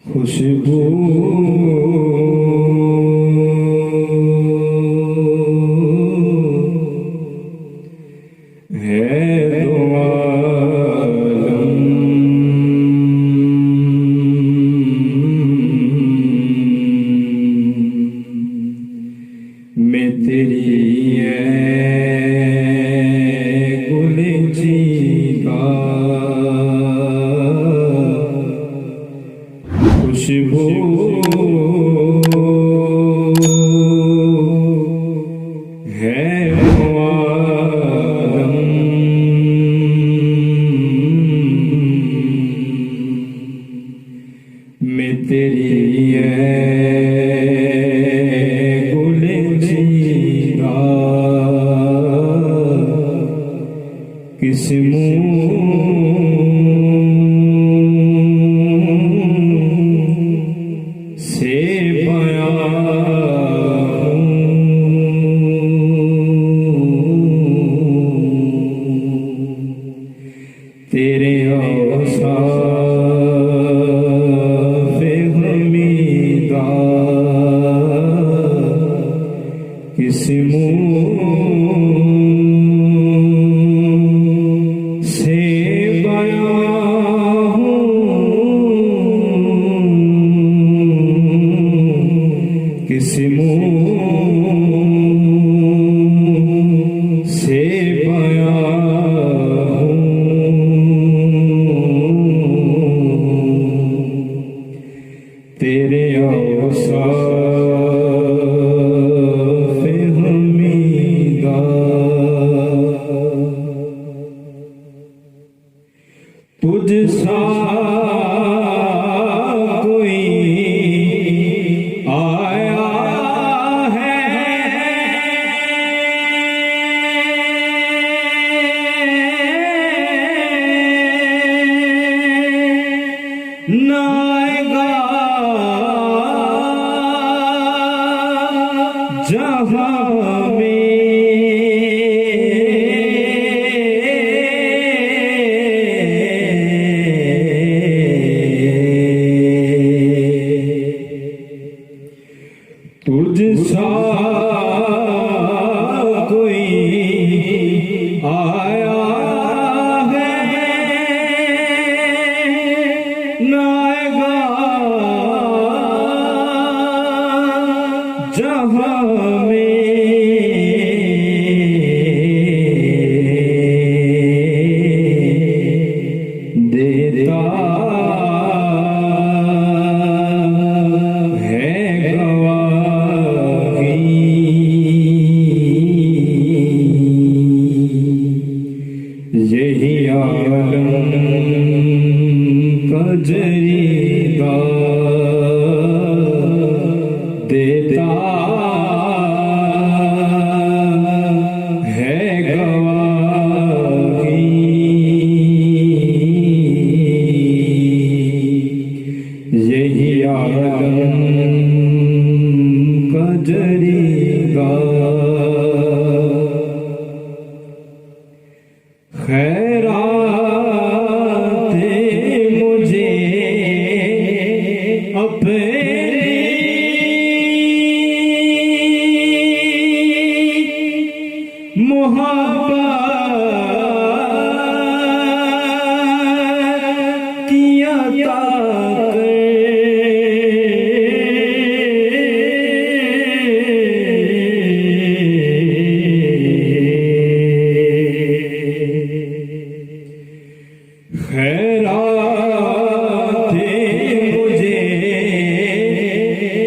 खुशबू है दो आलम में तेरी है गुलजीदा खुशबू है आलम में तेरी है गुलजीदा किस से तेरे औसाफ़े हमीदा किस मुँह से बयां किस मुँह से बयां तेरे औसाफ़े हमीदा तुझ सा कोई आया है ना आएगा जहाँ में तुझ सा कोई आया है ना आएगा जहाँ में देता है गवाही यही आलम का जरीदा देता है गवाही यही आलम का जरीदा खैराते मुझे अपनी मोहब्बत की अता खैराते मुझे अपनी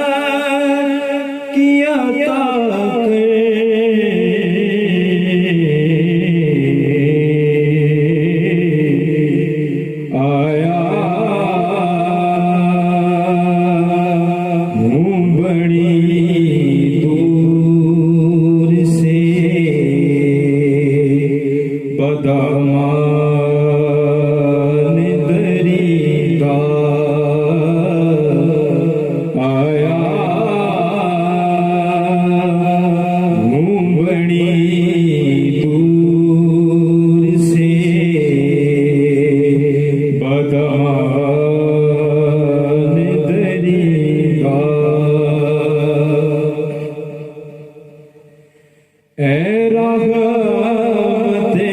मोहब्बत की अता आया हूँ बड़ी दूर से बदामान दरीदा आया ऐ रहमते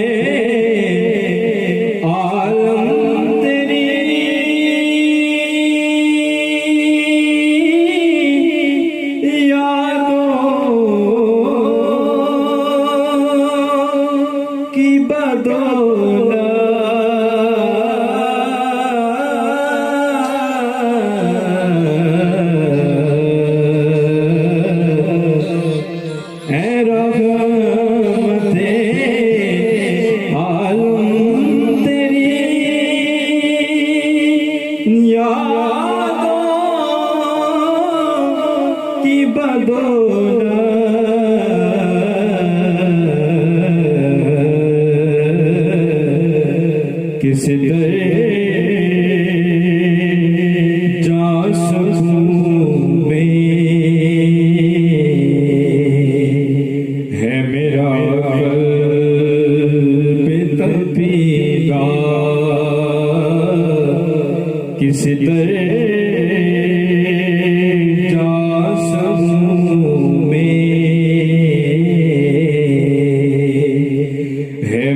आलम तेरी यादों की बदौलत की बदौलत किस दर जा सकूं मैं, है मेरा क़ल्ब तड़पीदा किस दर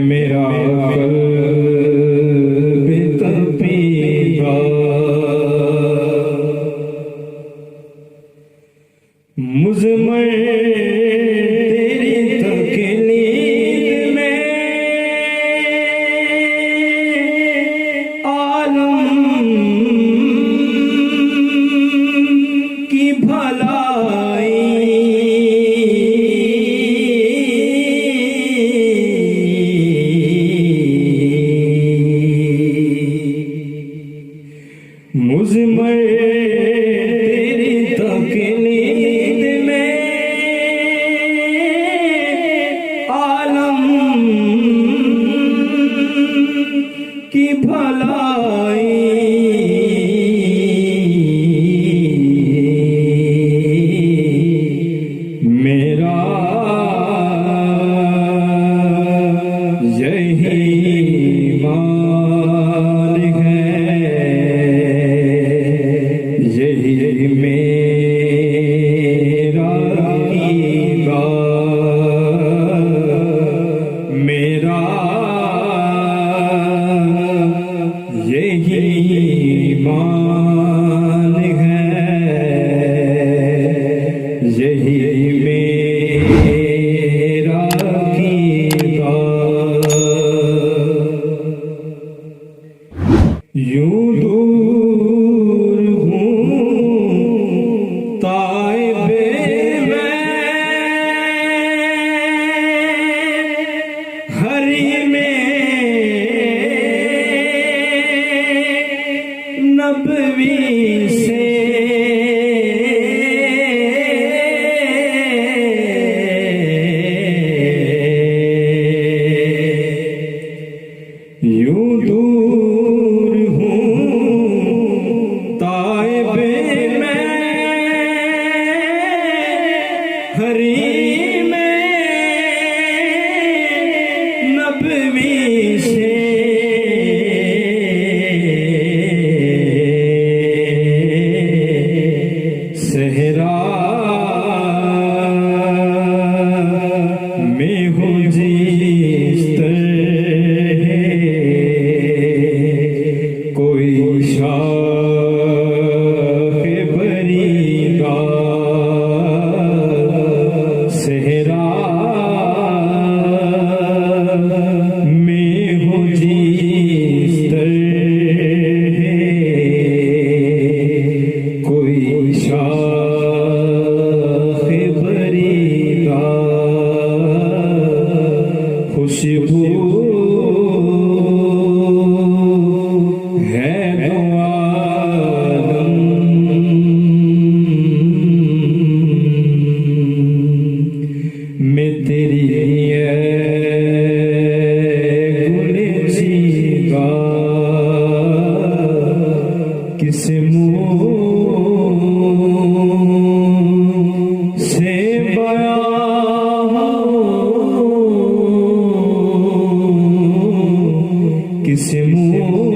मेरा क़ल्ब तड़पीदा मुज़म्मिल तेरी तकलीफ में आलम की भलाई मुज़म्मिल तेरी तकलीफ में आलम की भलाई मेरा यही मान है, यही मेरा अक़ीदा, मेरा यही ईमान है, यही मेरा अक़ीदा। यूं दूर हूँ ताइबे में, हरी में नबवी से यूं दूर ताइबे में, हरी में नबवी से सहरा में हो जिस तरह कोई शाख बरीदा, सहरा में हो जिस तरह कोई शाख बरीदा, खुशबू है तो आलम, मैं तेरी गुलज़िगा किस मुँह से बयां किस मुँह